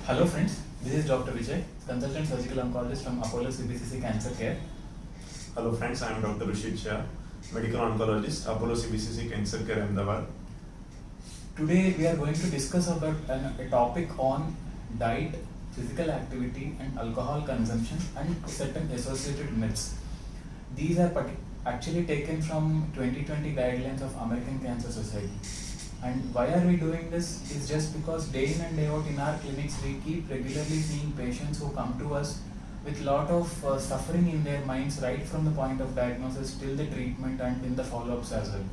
Hello friends, this is Dr. Vijay, consultant surgical oncologist from Apollo CBCC Cancer Care. Hello friends, I am Dr. Rishit Shah, medical oncologist, Apollo CBCC Cancer Care, Ahmedabad. Today we are going to discuss about a topic on diet, physical activity and alcohol consumption and certain associated myths. These are actually taken from 2020 guidelines of American Cancer Society. And why are we doing this is just because day in and day out in our clinics we keep regularly seeing patients who come to us with lot of suffering in their minds right from the point of diagnosis till the treatment and in the follow-ups as well.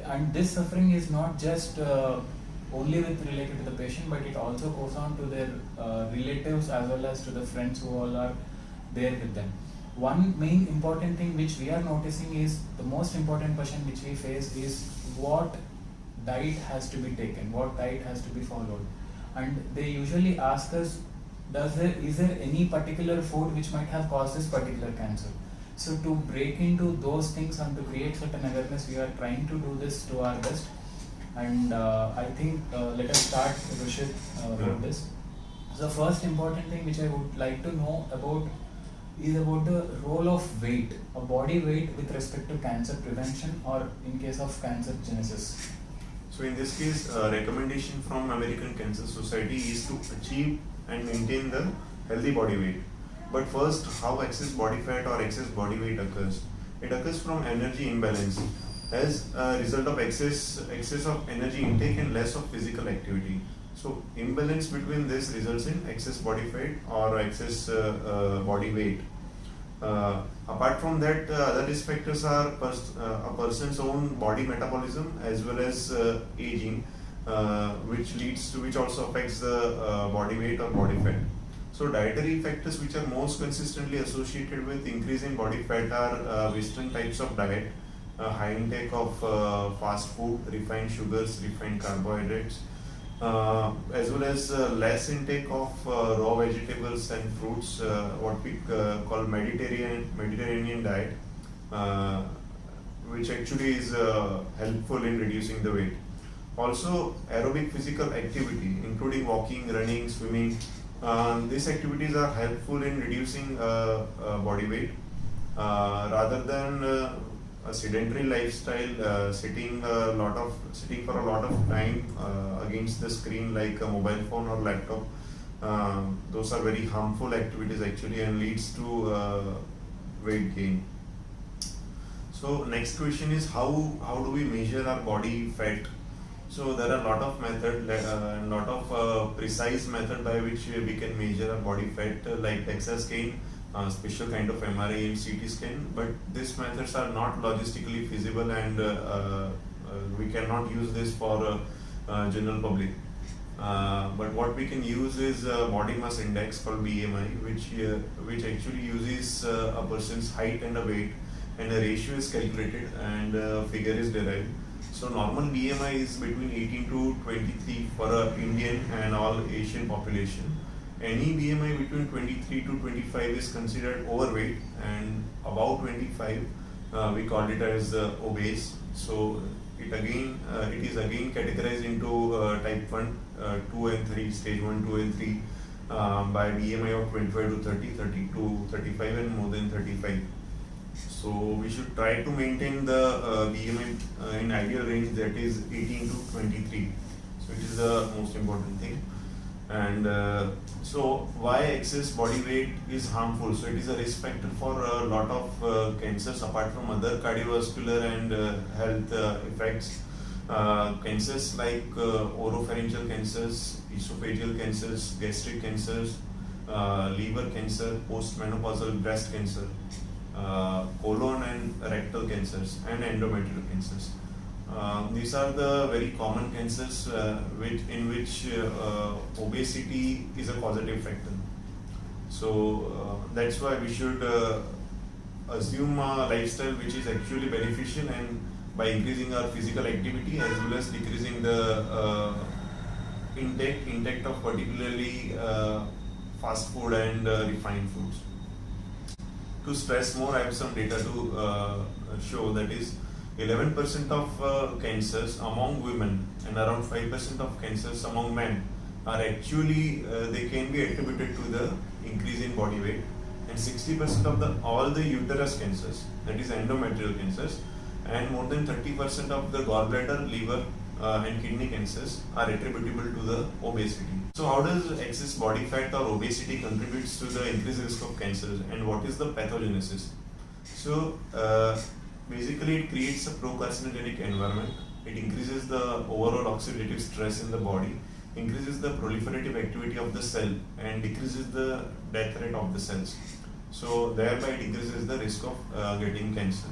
And this suffering is not just only related to the patient, but it also goes on to their relatives as well as to the friends who all are there with them. One main important thing which we are noticing is the most important question which we face is what diet has to be taken, what diet has to be followed. And they usually ask us, is there any particular food which might have caused this particular cancer? So to break into those things and to create certain awareness, we are trying to do this to our best. And I think let us start, Rishit, about this. So first important thing which I would like to know about is about the role of weight, a body weight with respect to cancer prevention or in case of cancer genesis. So in this case, recommendation from American Cancer Society is to achieve and maintain the healthy body weight. But first, how excess body fat or excess body weight occurs? It occurs from energy imbalance as a result of excess of energy intake and less of physical activity. So imbalance between this results in excess body fat or excess body weight. Apart from that, other risk factors are a person's own body metabolism as well as aging, which also affects the body weight or body fat. So dietary factors which are most consistently associated with increase in body fat are Western types of diet, high intake of fast food, refined sugars, refined carbohydrates, as well as less intake of raw vegetables and fruits, what we call Mediterranean diet, which actually is helpful in reducing the weight. Also, aerobic physical activity, including walking, running, swimming, these activities are helpful in reducing body weight rather than a sedentary lifestyle, sitting for a lot of time against the screen like a mobile phone or laptop. Those are very harmful activities actually and leads to weight gain. So next question is how do we measure our body fat? So there are a lot of methods, lot of precise method by which we can measure our body fat, like DEXA scan, special kind of MRI and CT scan, but these methods are not logistically feasible and we cannot use this for general public. But what we can use is body mass index called BMI, which actually uses a person's height and a weight, and a ratio is calculated and a figure is derived. So normal BMI is between 18 to 23 for a Indian and all Asian population. Any BMI between 23 to 25 is considered overweight, and above 25 we call it as obese. So it is again categorized into type 1, 2 and 3, stage 1, 2 and 3 by BMI of 25 to 30, 30 to 35 and more than 35. So we should try to maintain the BMI in ideal range, that is 18 to 23. So it is the most important thing. And so why excess body weight is harmful? So it is a risk factor for a lot of cancers apart from other cardiovascular and health effects. Cancers like oropharyngeal cancers, esophageal cancers, gastric cancers, liver cancer, postmenopausal breast cancer, colon and rectal cancers, and endometrial cancers. These are the very common cancers in which obesity is a causative factor. So that's why we should assume a lifestyle which is actually beneficial, and by increasing our physical activity as well as decreasing the intake of particularly fast food and refined foods. To stress more, I have some data to show, that is 11% of cancers among women and around 5% of cancers among men are actually they can be attributed to the increase in body weight, and 60% of all the uterus cancers, that is endometrial cancers, and more than 30% of the gallbladder, liver and kidney cancers are attributable to the obesity. So how does excess body fat or obesity contributes to the increased risk of cancers, and what is the pathogenesis? So basically it creates a pro-carcinogenic environment. It increases the overall oxidative stress in the body, increases the proliferative activity of the cell, and decreases the death rate of the cells. So thereby it increases the risk of getting cancer.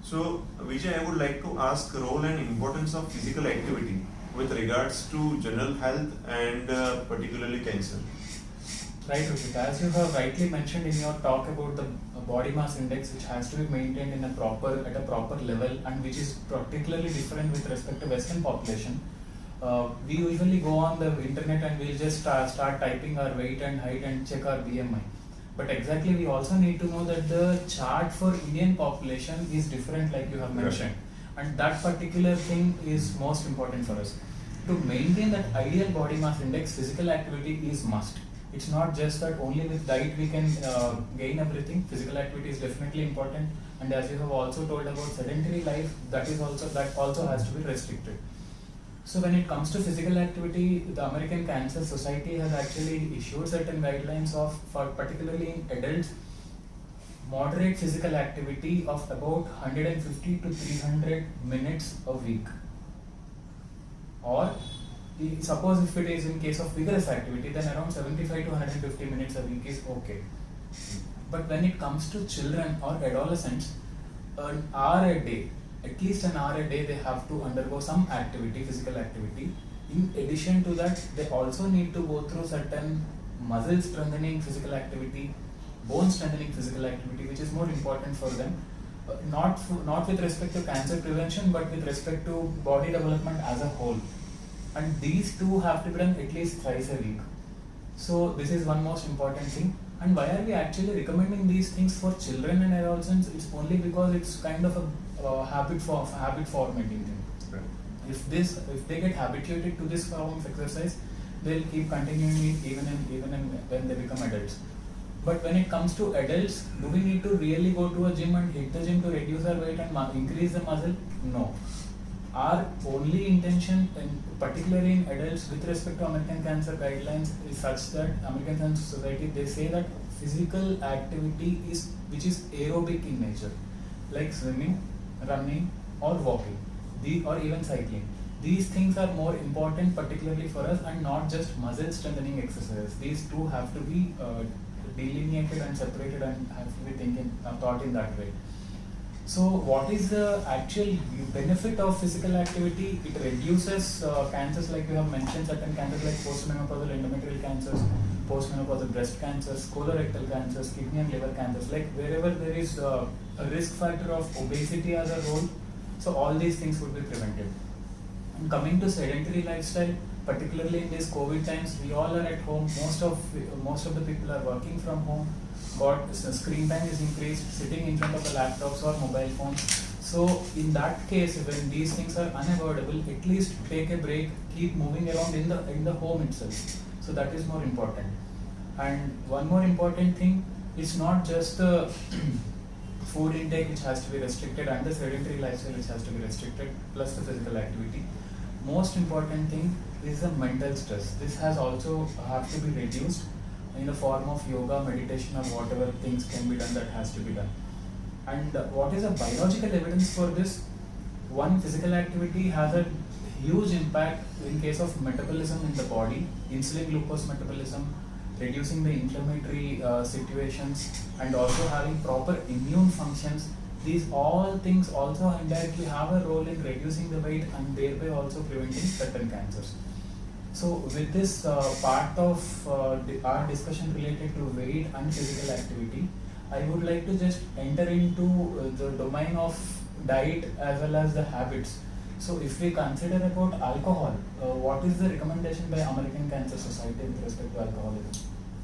So Vijay, I would like to ask role and importance of physical activity with regards to general health and particularly cancer. Right, Ruchita. As you have rightly mentioned in your talk about the body mass index, which has to be maintained at a proper level, and which is particularly different with respect to Western population. We usually go on the internet and we'll just start typing our weight and height and check our BMI. But exactly, we also need to know that the chart for Indian population is different, like you have mentioned, and that particular thing is most important for us. To maintain that ideal body mass index, physical activity is must. It's not just that only with diet we can gain everything. Physical activity is definitely important, and as you have also told about sedentary life, that also has to be restricted. So when it comes to physical activity, the American Cancer Society has actually issued certain guidelines for particularly in adults, moderate physical activity of about 150 to 300 minutes a week. Or suppose if it is in case of vigorous activity, then around 75 to 150 minutes a week is okay. But when it comes to children or adolescents, an hour a day, at least an hour a day, they have to undergo some activity, physical activity. In addition to that, they also need to go through certain muscle strengthening physical activity, bone strengthening physical activity, which is more important for them. Not with respect to cancer prevention, but with respect to body development as a whole. And these two have to be done at least thrice a week. So this is one most important thing. And why are we actually recommending these things for children and adolescents? It's only because it's kind of a habit formating thing. Right. If they get habituated to this form of exercise, they'll keep continuing it even when they become adults. But when it comes to adults, do we need to really go to a gym and hit the gym to reduce our weight and increase the muscle? No. Our only intention, particularly in adults, with respect to American Cancer guidelines, is such that American Cancer Society, they say that physical activity which is aerobic in nature, like swimming, running, or walking, or even cycling. These things are more important, particularly for us, and not just muscle strengthening exercises. These two have to be delineated and separated and have to be thought in that way. So what is the actual benefit of physical activity? It reduces cancers, like you have mentioned, certain cancers like postmenopausal endometrial cancers, postmenopausal breast cancers, colorectal cancers, kidney and liver cancers, like wherever there is a risk factor of obesity as a whole, so all these things would be prevented. And coming to sedentary lifestyle, particularly in these COVID times, we all are at home. Most of the people are working from home. But screen time is increased, sitting in front of the laptops or mobile phones. So in that case, when these things are unavoidable, at least take a break, keep moving around in the home itself. So that is more important. And one more important thing, it's not just the food intake which has to be restricted and the sedentary lifestyle which has to be restricted, plus the physical activity. Most important thing is the mental stress. This has also have to be reduced in the form of yoga, meditation, or whatever things can be done that has to be done. And what is the biological evidence for this? One, physical activity has a huge impact in case of metabolism in the body, insulin glucose metabolism, reducing the inflammatory situations, and also having proper immune functions. These all things also indirectly have a role in reducing the weight and thereby also preventing certain cancers. So with this part of our discussion related to weight and physical activity, I would like to just enter into the domain of diet as well as the habits. So if we consider about alcohol, what is the recommendation by American Cancer Society with respect to alcoholism?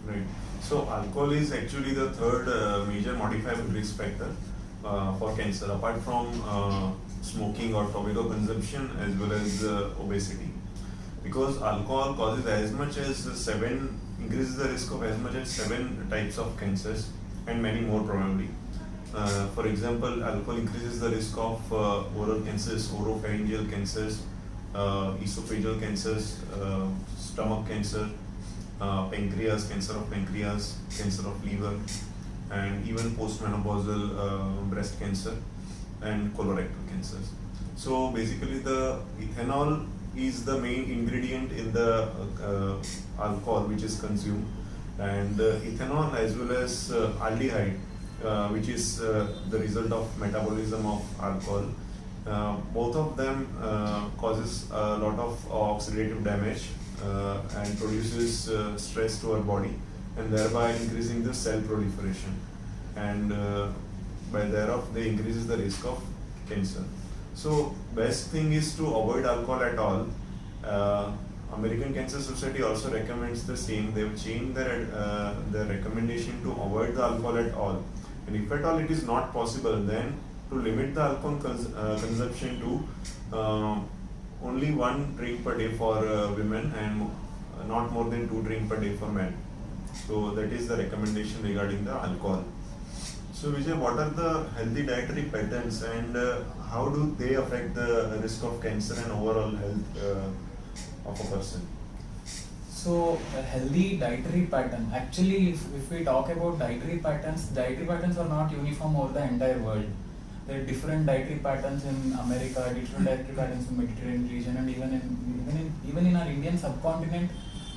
Right. So alcohol is actually the third major modifiable risk factor for cancer, apart from smoking or tobacco consumption as well as obesity. because alcohol causes as much as increases the risk of as much as 7 types of cancers and many more probably. For example, alcohol increases the risk of oral cancers, oropharyngeal cancers, esophageal cancers, stomach cancer, pancreas, cancer of pancreas, cancer of liver, and even postmenopausal breast cancer and colorectal cancers. So basically, the ethanol is the main ingredient in the alcohol which is consumed, and ethanol as well as aldehyde, which is the result of metabolism of alcohol. Both of them causes a lot of oxidative damage and produces stress to our body, and thereby increasing the cell proliferation, and by thereof they increases the risk of cancer. So best thing is to avoid alcohol at all. American Cancer Society also recommends the same. They've changed their recommendation to avoid the alcohol at all, and if at all it is not possible, then to limit the alcohol consumption to only 1 drink per day for women and not more than 2 drinks per day for men. So that is the recommendation regarding the alcohol. So Vijay, what are the healthy dietary patterns, and how do they affect the risk of cancer and overall health of a person? So a healthy dietary pattern, actually if we talk about dietary patterns are not uniform over the entire world. There are different dietary patterns in America, different dietary patterns in Mediterranean region, and even in our Indian subcontinent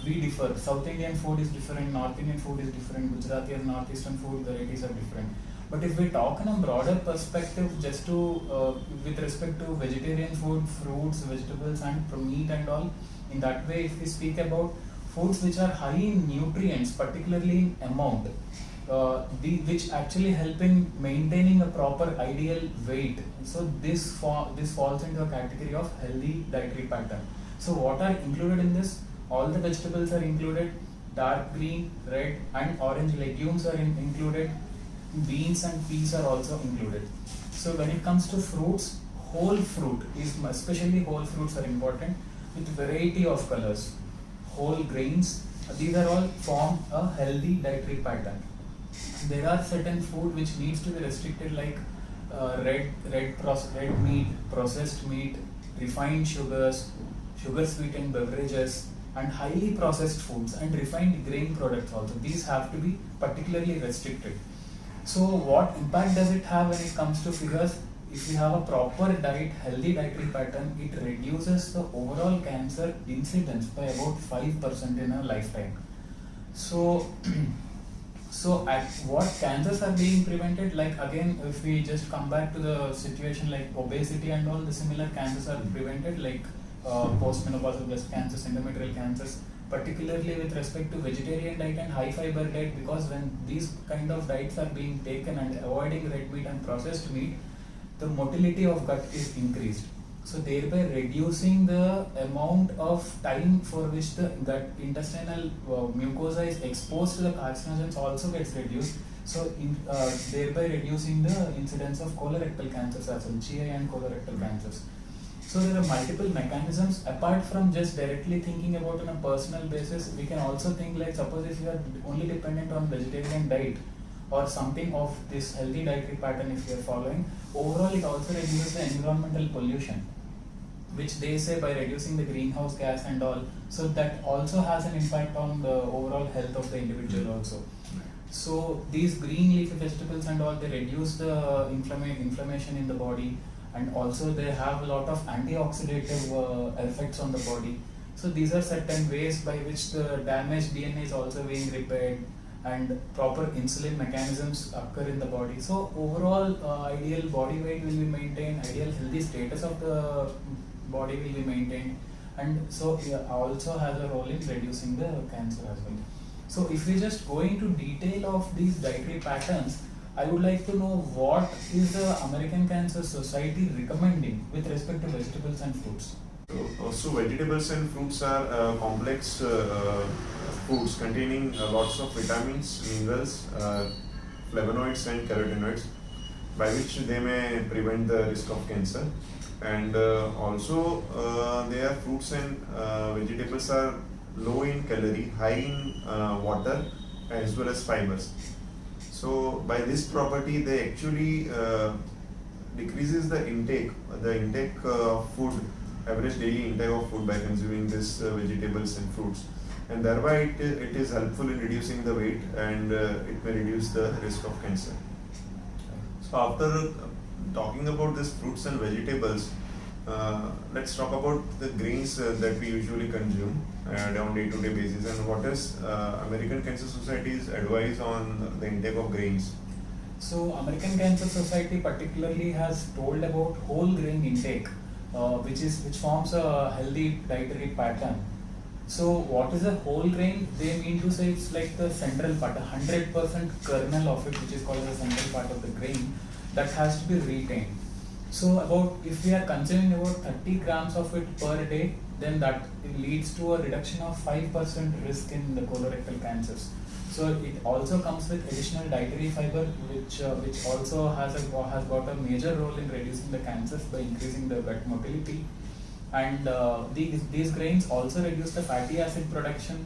we differ. South Indian food is different, North Indian food is different, Gujarati and Northeastern food varieties are different. But if we talk in a broader perspective, just to with respect to vegetarian food, fruits, vegetables and meat and all, in that way if we speak about foods which are high in nutrients, particularly in amount, which actually help in maintaining a proper ideal weight. So this falls into a category of healthy dietary pattern. So what are included in this? All the vegetables are included, dark green, red and orange legumes are included, beans and peas are also included. So when it comes to fruits, whole fruit is, especially whole fruits are important with variety of colors, whole grains, these are all form a healthy dietary pattern. There are certain food which needs to be restricted, like red meat, processed meat, refined sugars, sugar sweetened beverages and highly processed foods and refined grain products also. These have to be particularly restricted. So what impact does it have when it comes to figures? If we have a proper diet, healthy dietary pattern, it reduces the overall cancer incidence by about 5% in a lifetime. So at what cancers are being prevented? Like again, if we just come back to the situation like obesity and all, the similar cancers are prevented, like postmenopausal breast cancers, endometrial cancers, particularly with respect to vegetarian diet and high fiber diet, because when these kind of diets are being taken and avoiding red meat and processed meat, the motility of gut is increased. So thereby reducing the amount of time for which the gut intestinal mucosa is exposed to the carcinogens also gets reduced. So thereby reducing the incidence of colorectal cancers as well, GI and colorectal cancers. So there are multiple mechanisms. Apart from just directly thinking about on a personal basis, we can also think like, suppose if you are only dependent on vegetarian diet or something of this healthy dietary pattern if you are following, overall it also reduces the environmental pollution, which they say by reducing the greenhouse gas and all. So that also has an impact on the overall health of the individual also. So these green leafy vegetables and all, they reduce the inflammation in the body, and also they have a lot of antioxidative effects on the body. So these are certain ways by which the damaged DNA is also being repaired, and proper insulin mechanisms occur in the body. So overall ideal body weight will be maintained, ideal healthy status of the body will be maintained, and so it also has a role in reducing the cancer as well. So if we just go into detail of these dietary patterns, I would like to know what is the American Cancer Society recommending with respect to vegetables and fruits. So vegetables and fruits are complex foods containing lots of vitamins, minerals, flavonoids and carotenoids, by which they may prevent the risk of cancer. and also their fruits and vegetables are low in calorie, high in water as well as fibers. So by this property, they actually decreases the intake of food, average daily intake of food by consuming this vegetables and fruits, and thereby it is helpful in reducing the weight, and it may reduce the risk of cancer. So after talking about this fruits and vegetables, let's talk about the grains that we usually consume on day-to-day basis, and what is American Cancer Society's advice on the intake of grains. So American Cancer Society particularly has told about whole grain intake, which forms a healthy dietary pattern. So what is a whole grain? They mean to say it's like the central part, 100% kernel of it, which is called the central part of the grain, that has to be retained. So about, if we are consuming about 30 grams of it per day, then that leads to a reduction of 5% risk in the colorectal cancers. So it also comes with additional dietary fiber, which also has got a major role in reducing the cancers by increasing the gut motility. And these grains also reduce the fatty acid production,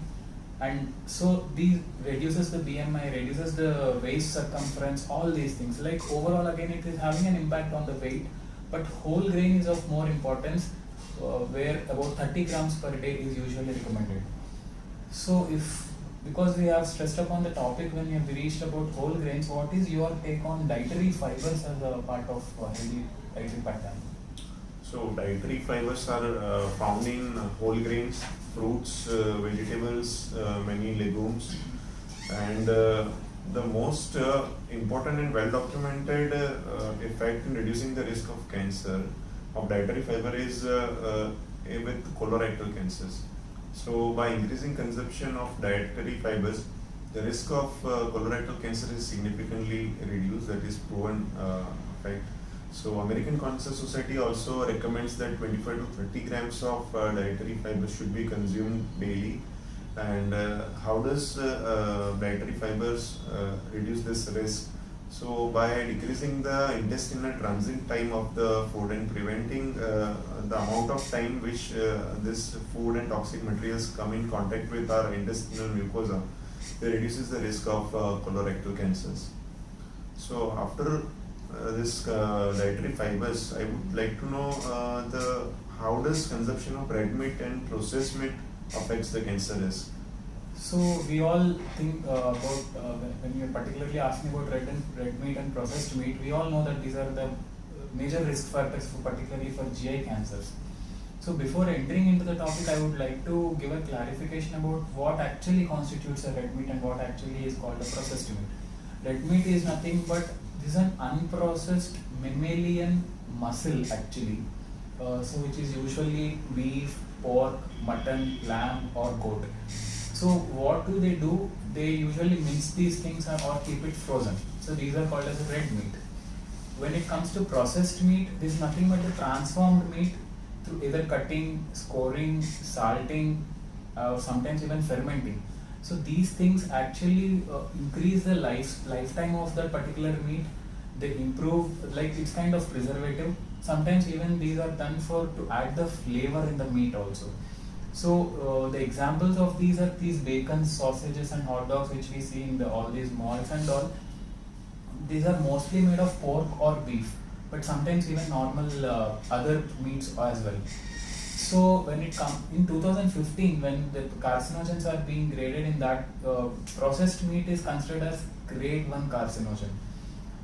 and so these reduces the BMI, reduces the waist circumference, all these things. Like overall, again, it is having an impact on the weight, but whole grain is of more importance, where about 30 grams per day is usually recommended. So because we have stressed upon the topic when we have reached about whole grains, what is your take on dietary fibers as a part of healthy dietary pattern? So dietary fibers are found in whole grains, fruits, vegetables, many legumes, and the most important and well documented effect in reducing the risk of cancer of dietary fiber is with colorectal cancers. So by increasing consumption of dietary fibers, the risk of colorectal cancer is significantly reduced. That is proven fact. So American Cancer Society also recommends that 25 to 30 grams of dietary fiber should be consumed daily. And how does dietary fibers reduce this risk? So by decreasing the intestinal transit time of the food and preventing the amount of time which this food and toxic materials come in contact with our intestinal mucosa, it reduces the risk of colorectal cancers. So after this dietary fibers, I would like to know how does consumption of red meat and processed meat affects the cancer risk. So we all think about when you're particularly asking about red meat and processed meat, we all know that these are the major risk factors particularly for GI cancers. So before entering into the topic, I would like to give a clarification about what actually constitutes a red meat and what actually is called a processed meat. Red meat is nothing but this is an unprocessed mammalian muscle actually, so which is usually beef, pork, mutton, lamb or goat. So what do? They usually mince these things or keep it frozen. So these are called as red meat. When it comes to processed meat, this is nothing but the transformed meat through either cutting, scoring, salting, or sometimes even fermenting. So these things actually increase the lifetime of that particular meat. They improve, like it's kind of preservative. Sometimes even these are done to add the flavor in the meat also. So the examples of these are these bacon, sausages and hot dogs which we see in all these malls and all. These are mostly made of pork or beef, but sometimes even normal other meats as well. So when it comes in 2015, when the carcinogens are being graded in that, processed meat is considered as grade 1 carcinogen,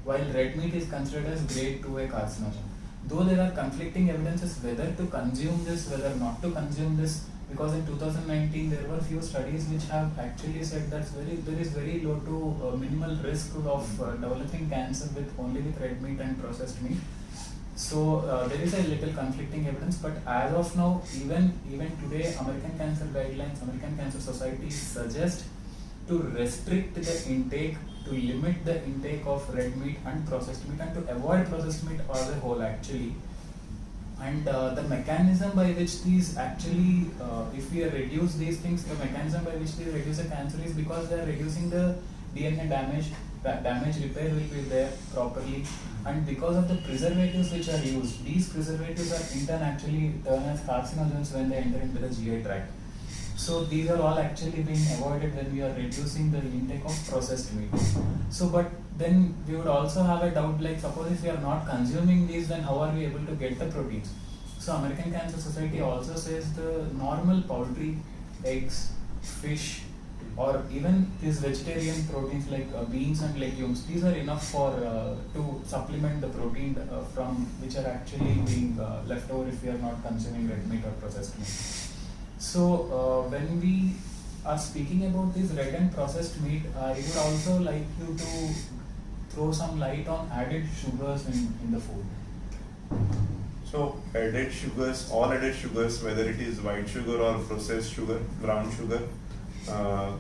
while red meat is considered as grade 2A carcinogen. Though there are conflicting evidences whether to consume this, whether not to consume this, because in 2019 there were few studies which have actually said that there is very low to minimal risk of developing cancer only with red meat and processed meat. So there is a little conflicting evidence, but as of now, even today, American Cancer Guidelines, American Cancer Society suggest to restrict the intake, to limit the intake of red meat and processed meat, and to avoid processed meat as a whole actually. And the mechanism by which these actually, if we reduce these things, the mechanism by which they reduce the cancer is because they are reducing the DNA damage. Damage repair will be there properly, and because of the preservatives which are used, these preservatives are in turn actually turn as carcinogens when they enter into the GI tract. So these are all actually being avoided when we are reducing the intake of processed meat. So but then we would also have a doubt, like suppose if we are not consuming these, then how are we able to get the proteins? So American Cancer Society also says the normal poultry, eggs, fish, or even these vegetarian proteins like beans and legumes, these are enough for to supplement the protein from which are actually being left over if we are not consuming red meat or processed meat. So when we are speaking about this red and processed meat, I would also like you to throw some light on added sugars in the food. So added sugars, all added sugars, whether it is white sugar or processed sugar, brown sugar,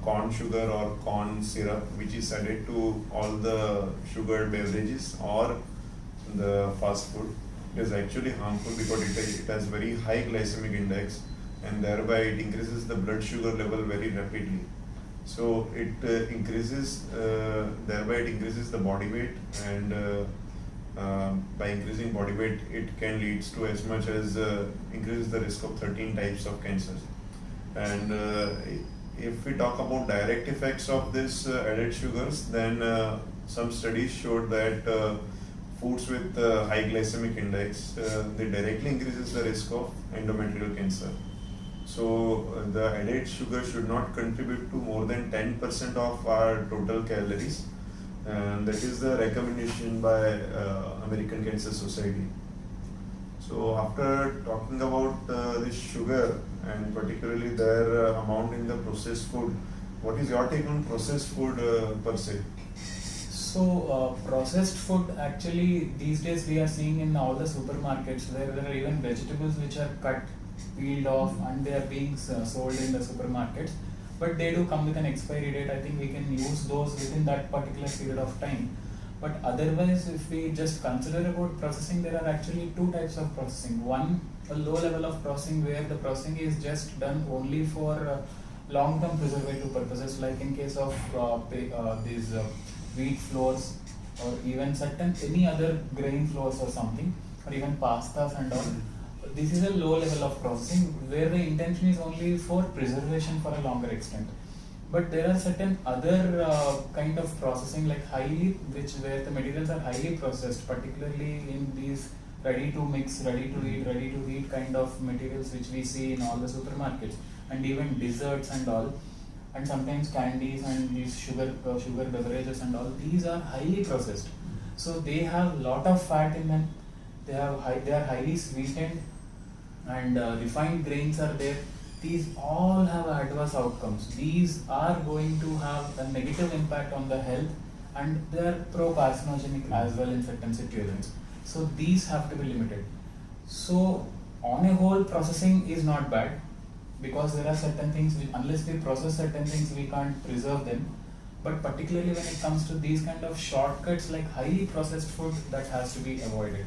corn sugar or corn syrup, which is added to all the sugared beverages or the fast food, is actually harmful because it has very high glycemic index, and thereby it increases the blood sugar level very rapidly. So it thereby it increases the body weight, and by increasing body weight, it can lead to as much as increases the risk of 13 types of cancers. And if we talk about direct effects of this added sugars, then some studies showed that foods with high glycemic index, they directly increases the risk of endometrial cancer. So the added sugar should not contribute to more than 10% of our total calories, and that is the recommendation by American Cancer Society. So after talking about this sugar and particularly their amount in the processed food, what is your take on processed food per se? So processed food, actually these days we are seeing in all the supermarkets where there are even vegetables which are cut, peeled off, and they are being sold in the supermarkets, but they do come with an expiry date. I think we can use those within that particular period of time. But otherwise, if we just consider about processing, there are actually two types of processing. One, a low level of processing where the processing is just done only for long-term preservative purposes, like in case of these wheat flours, or even any other grain flours or something, or even pastas and all. This is a low level of processing where the intention is only for preservation for a longer extent. But there are certain other kind of processing, like where the materials are highly processed, particularly in these ready to mix, ready to eat, ready to eat kind of materials which we see in all the supermarkets, and even desserts and all, and sometimes candies and these sugar beverages and all. These are highly processed, so they have lot of fat in them. They are highly sweetened, and refined grains are there. These all have adverse outcomes. These are going to have a negative impact on the health, and they are pro-carcinogenic as well in certain situations. So these have to be limited. So on a whole, processing is not bad, because there are certain things which, unless we process certain things, we can't preserve them. But particularly when it comes to these kind of shortcuts like highly processed food, that has to be avoided.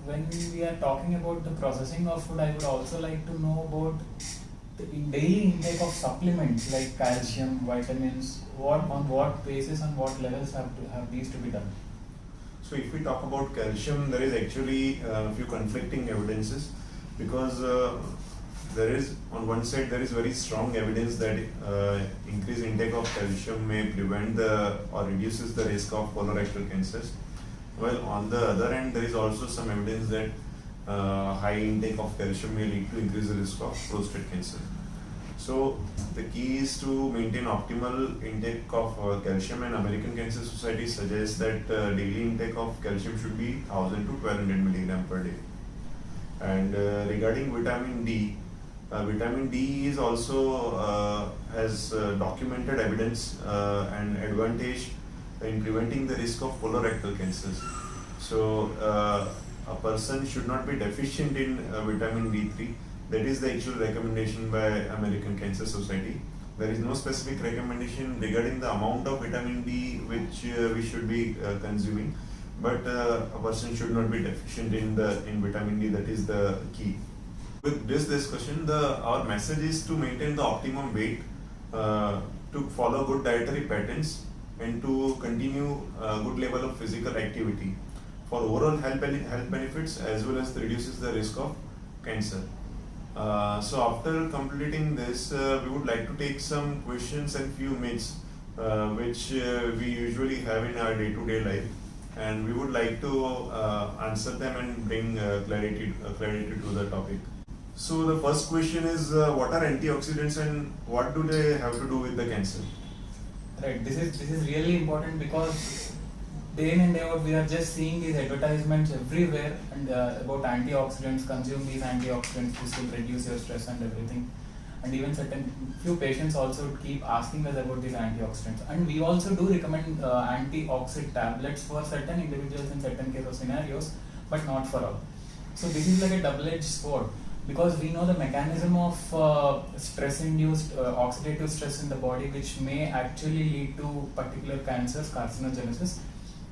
When we are talking about the processing of food, I would also like to know about the daily intake of supplements like calcium, vitamins. On what basis and what levels have these to be done? So if we talk about calcium, there is actually a few conflicting evidences, because there is, on one side, there is very strong evidence that increased intake of calcium may prevent or reduces the risk of colorectal cancers. Well, on the other hand, there is also some evidence that high intake of calcium may lead to increase the risk of prostate cancer. So the key is to maintain optimal intake of calcium, and American Cancer Society suggests that daily intake of calcium should be 1000 to 1200 milligram per day. And regarding vitamin D is also has documented evidence and advantage in preventing the risk of colorectal cancers. So a person should not be deficient in vitamin D3. That is the actual recommendation by American Cancer Society. There is no specific recommendation regarding the amount of vitamin D which we should be consuming, but a person should not be deficient in vitamin D. That is the key. With this discussion, our message is to maintain the optimum weight, to follow good dietary patterns, and to continue a good level of physical activity for overall health benefits as well as reduces the risk of cancer. So after completing this, we would like to take some questions and few myths which we usually have in our day-to-day life, and we would like to answer them and bring clarity to the topic. So the first question is, what are antioxidants and what do they have to do with the cancer? Right. This is really important because day in and day out we are just seeing these advertisements everywhere and about antioxidants. Consume these antioxidants. This will reduce your stress and everything. And even certain few patients also keep asking us about these antioxidants. And we also do recommend antioxidant tablets for certain individuals in certain case of scenarios, but not for all. So this is like a double-edged sword, because we know the mechanism of stress-induced oxidative stress in the body, which may actually lead to particular cancers, carcinogenesis.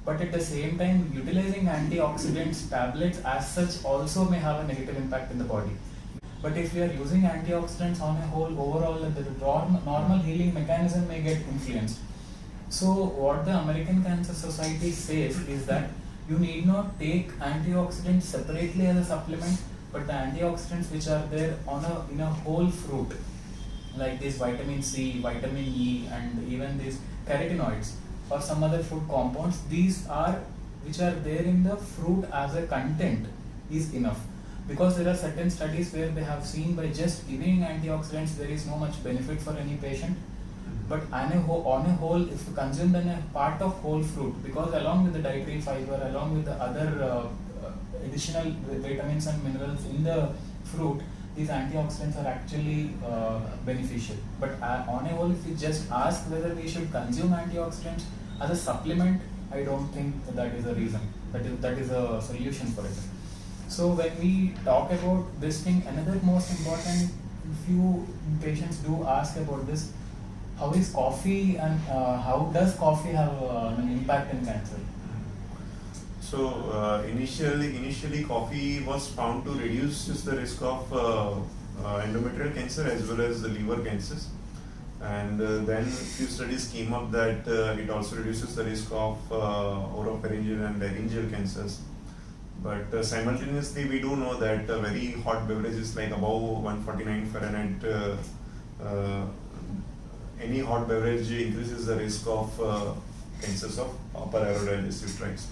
But at the same time, utilizing antioxidants tablets as such also may have a negative impact in the body. But if we are using antioxidants on a whole, overall the normal healing mechanism may get influenced. So what the American Cancer Society says is that you need not take antioxidants separately as a supplement, but the antioxidants which are there in a whole fruit, like this vitamin C, vitamin E, and even these carotenoids or some other food compounds, which are there in the fruit as a content is enough. Because there are certain studies where they have seen by just giving antioxidants there is no much benefit for any patient. But on a whole, if consumed in a part of whole fruit, because along with the dietary fiber, along with the other additional vitamins and minerals in the fruit, these antioxidants are actually beneficial. But on a whole, if you just ask whether we should consume antioxidants as a supplement, I don't think that is a reason. That is a solution for it. So when we talk about this thing, another most important, few patients do ask about this: how is coffee and how does coffee have an impact in cancer? So initially coffee was found to reduce the risk of endometrial cancer as well as the liver cancers, and then few studies came up that it also reduces the risk of oropharyngeal and laryngeal cancers. But simultaneously, we do know that very hot beverages like above 149 Fahrenheit, any hot beverage increases the risk of cancers of upper airway digestive tracts.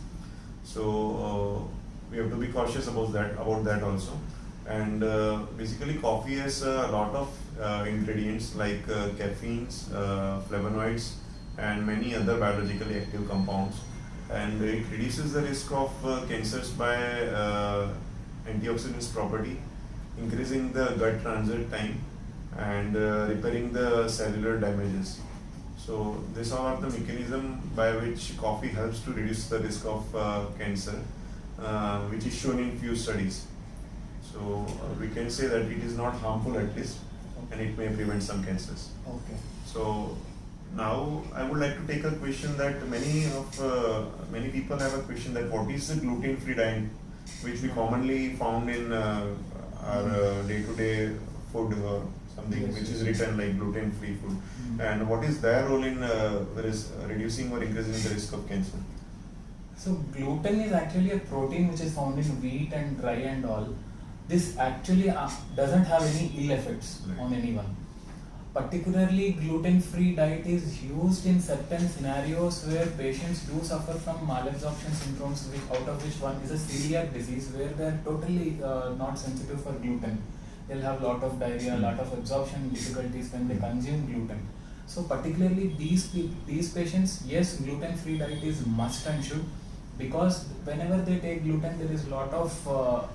So we have to be cautious about that also. And basically, coffee has a lot of ingredients like caffeines, flavonoids, and many other biologically active compounds. And it reduces the risk of cancers by antioxidants property, increasing the gut transit time, and repairing the cellular damages. So these are the mechanism by which coffee helps to reduce the risk of cancer, which is shown in few studies. So we can say that it is not harmful at least, and it may prevent some cancers. Okay. So now I would like to take a question that many people have a question that what is the gluten-free diet, which we commonly found in our day-to-day food or something which is written like gluten-free food, and what is their role in reducing or increasing the risk of cancer? So gluten is actually a protein which is found in wheat and rye and all. This actually doesn't have any ill effects on anyone. Particularly, gluten-free diet is used in certain scenarios where patients do suffer from malabsorption syndromes, out of which one is a celiac disease, where they are totally not sensitive for gluten. They'll have a lot of diarrhea, a lot of absorption difficulties when they consume gluten. So particularly these patients, yes, gluten-free diet is must and should, because whenever they take gluten, there is a lot of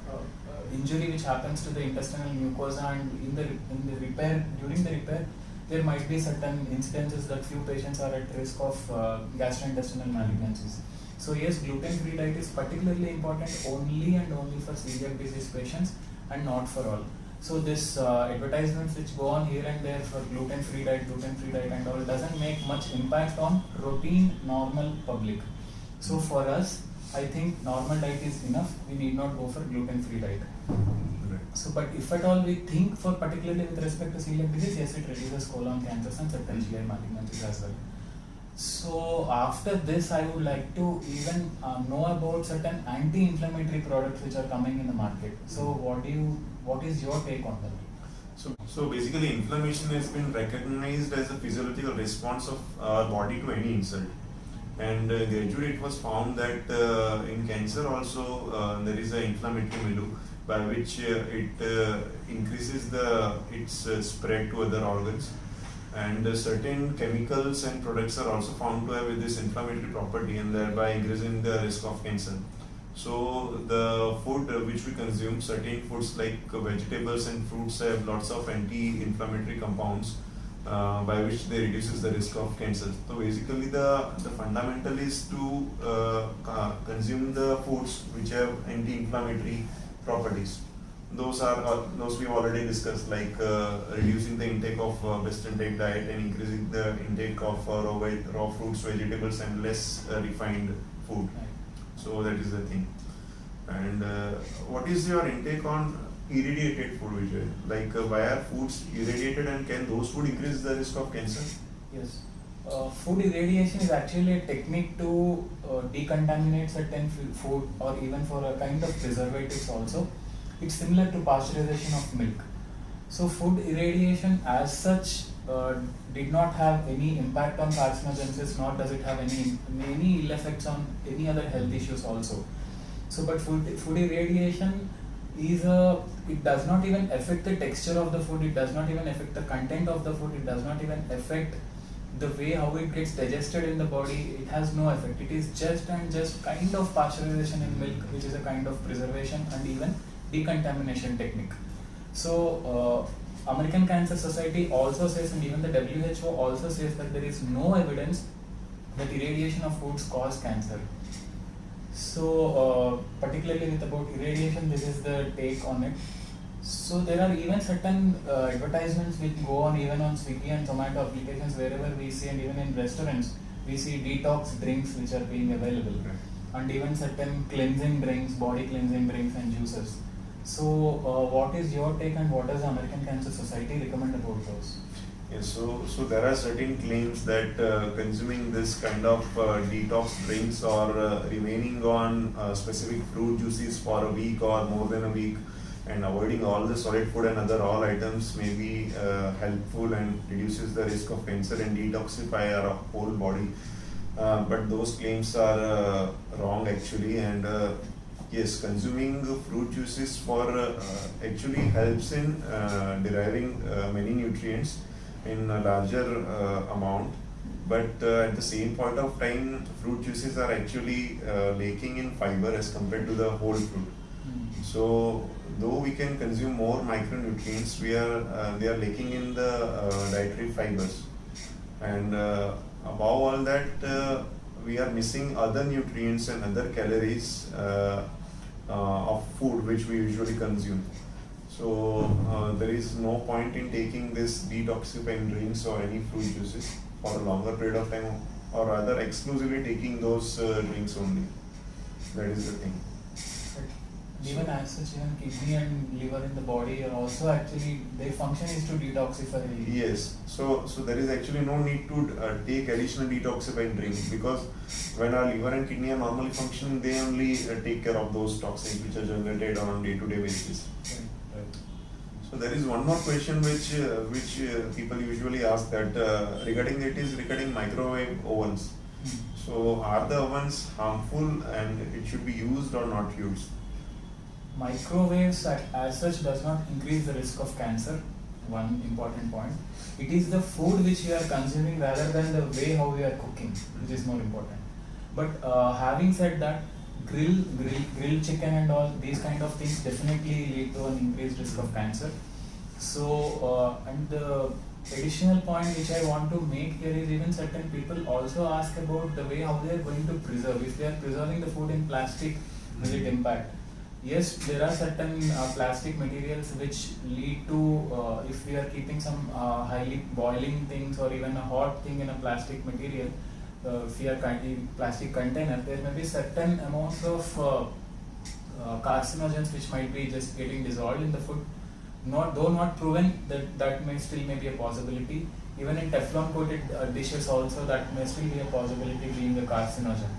injury which happens to the intestinal mucosa, and during the repair, there might be certain incidences that few patients are at risk of gastrointestinal malignancies. So yes, gluten-free diet is particularly important only and only for celiac disease patients and not for all. So this advertisements which go on here and there for gluten-free diet and all doesn't make much impact on routine normal public. So for us, I think normal diet is enough. We need not go for gluten-free diet. Right. So, but if at all we think for particularly with respect to celiac disease, yes, it reduces colon cancers and certain GI malignancies as well. So after this, I would like to even know about certain anti-inflammatory products which are coming in the market. So what is your take on that? So basically, inflammation has been recognized as a physiological response of our body to any insult. And gradually, it was found that in cancer also there is an inflammatory milieu by which it increases its spread to other organs. And certain chemicals and products are also found to have this inflammatory property and thereby increasing the risk of cancer. So the food which we consume, certain foods like vegetables and fruits have lots of anti-inflammatory compounds by which they reduces the risk of cancer. So basically the fundamental is to consume the foods which have anti-inflammatory properties. Those we've already discussed, like reducing the intake of Western type diet and increasing the intake of raw fruits, vegetables, and less refined food. So that is the thing. And what is your intake on irradiated food, Vijay? Like why are foods irradiated and can those food increase the risk of cancer? Yes. Food irradiation is actually a technique to decontaminate certain food or even for a kind of preservatives also. It's similar to pasteurization of milk. So food irradiation as such did not have any impact on carcinogenesis, nor does it have any ill effects on any other health issues also. So but food irradiation it does not even affect the texture of the food, it does not even affect the content of the food, it does not even affect the way how it gets digested in the body. It has no effect. It is just kind of pasteurization in milk, which is a kind of preservation and even decontamination technique. So American Cancer Society also says, and even the WHO also says, that there is no evidence that irradiation of foods cause cancer. So particularly with about irradiation, this is the take on it. So there are even certain advertisements which go on even on Swiggy and Zomato applications, wherever we see, and even in restaurants we see detox drinks which are being available, and even certain cleansing drinks, body cleansing drinks and juices. So what is your take, and what does the American Cancer Society recommend about those? Yes, so there are certain claims that consuming this kind of detox drinks or remaining on specific fruit juices for a week or more than a week and avoiding all the solid food and other raw items may be helpful and reduces the risk of cancer and detoxify our whole body. But those claims are wrong actually, and yes, consuming fruit juices actually helps in deriving many nutrients in a larger amount, but at the same point of time, fruit juices are actually lacking in fiber as compared to the whole fruit. So though we can consume more micronutrients, they are lacking in the dietary fibers, and above all that, we are missing other nutrients and other calories of food which we usually consume. So there is no point in taking this detoxifying drinks or any fruit juices for a longer period of time, or rather exclusively taking those drinks only. That is the thing. Even as such, even kidney and liver in the body are also actually, their function is to detoxify. Yes, so there is actually no need to take additional detoxifying drinks, because when our liver and kidney are normally functioning, they only take care of those toxins which are generated on a day-to-day basis. Right. So there is one more question which people usually ask, that regarding microwave ovens. So are the ovens harmful and it should be used or not used? Microwaves as such does not increase the risk of cancer. One important point. It is the food which we are consuming rather than the way how we are cooking, which is more important. But having said that, grilled chicken and all these kind of things definitely lead to an increased risk of cancer. So and the additional point which I want to make here is, even certain people also ask about the way how they are going to preserve. If they are preserving the food in plastic, will it impact? Yes, there are certain plastic materials which lead to, if we are keeping some highly boiling things or even a hot thing in a plastic material, if we are keeping plastic container, there may be certain amounts of carcinogens which might be just getting dissolved in the food. Though not proven, that may still may be a possibility. Even in Teflon coated dishes also, that may still be a possibility being a carcinogen.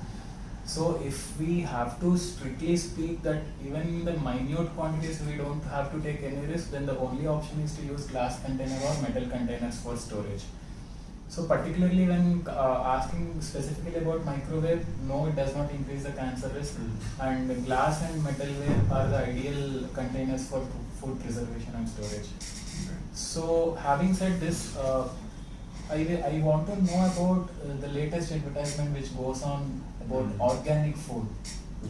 So if we have to strictly speak that even in the minute quantities we don't have to take any risk, then the only option is to use glass container or metal containers for storage. So particularly when asking specifically about microwave, no, it does not increase the cancer risk, and glass and metalware are the ideal containers for food preservation and storage. So having said this, I want to know about the latest advertisement which goes on about organic food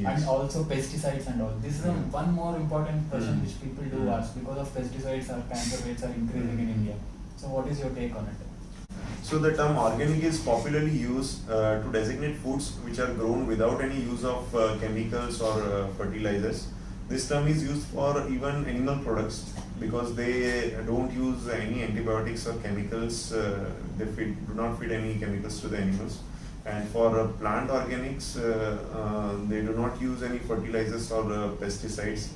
and also pesticides and all. This is one more important question which people do ask, because of pesticides our cancer rates are increasing in India. So what is your take on it? So the term organic is popularly used to designate foods which are grown without any use of chemicals or fertilizers. This term is used for even animal products because they don't use any antibiotics or chemicals. They do not feed any chemicals to the animals. And for plant organics, they do not use any fertilizers or pesticides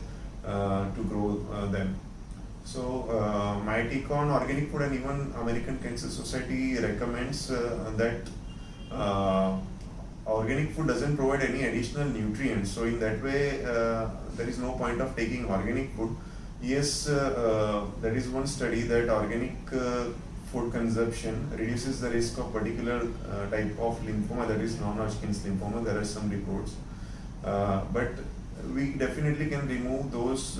to grow them. So my take on organic food, and even American Cancer Society recommends that organic food doesn't provide any additional nutrients. So in that way, there is no point of taking organic food. Yes, there is one study that organic food consumption reduces the risk of particular type of lymphoma, that is non-Hodgkin's lymphoma. There are some reports, but we definitely can remove those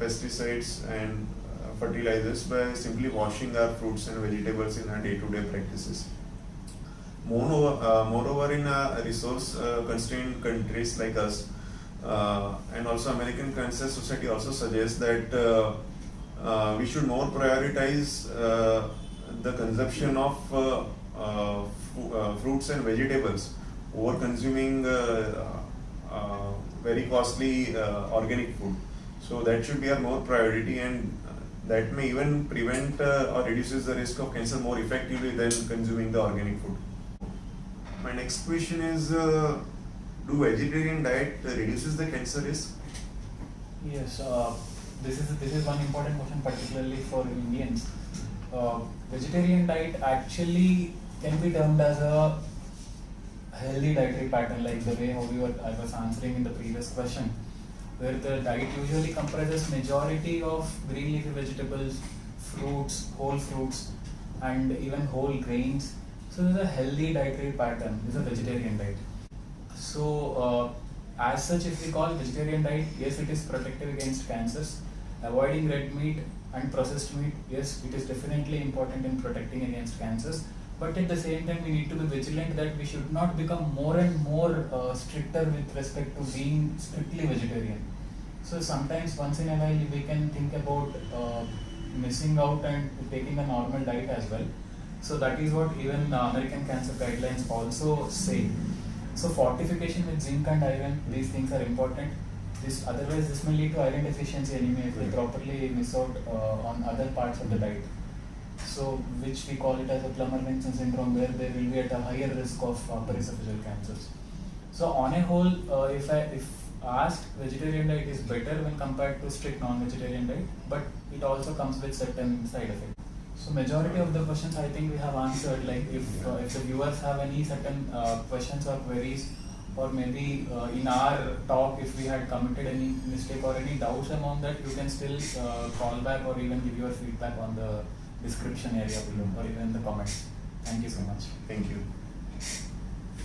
pesticides and fertilizers by simply washing our fruits and vegetables in our day-to-day practices. Moreover, in resource-constrained countries like us, and also American Cancer Society also suggests that we should more prioritize the consumption of fruits and vegetables over consuming very costly organic food. So that should be our more priority, and that may even prevent or reduces the risk of cancer more effectively than consuming the organic food. My next question is, do vegetarian diet reduces the cancer risk? Yes, this is one important question, particularly for Indians. Vegetarian diet actually can be termed as a healthy dietary pattern, like the way I was answering in the previous question, where the diet usually comprises majority of green leafy vegetables, fruits, whole fruits, and even whole grains. So this is a healthy dietary pattern. This is a vegetarian diet. So as such, if we call vegetarian diet, yes, it is protective against cancers. Avoiding red meat and processed meat, yes, it is definitely important in protecting against cancers. But at the same time, we need to be vigilant that we should not become more and more stricter with respect to being strictly vegetarian. So sometimes once in a while we can think about missing out and taking a normal diet as well. So that is what even the American Cancer Guidelines also say. So fortification with zinc and iron, these things are important. Otherwise this may lead to iron deficiency anyway if we properly miss out on other parts of the diet. So which we call it as a Plummer-Vinson syndrome, where they will be at a higher risk of periesophageal cancers. So on a whole, if asked, vegetarian diet is better when compared to strict non-vegetarian diet, but it also comes with certain side effects. So majority of the questions I think we have answered. Like if the viewers have any certain questions or queries, or maybe in our talk if we had committed any mistake or any doubts among that, you can still call back or even give your feedback on the description area below or even in the comments. Thank you so much. Thank you.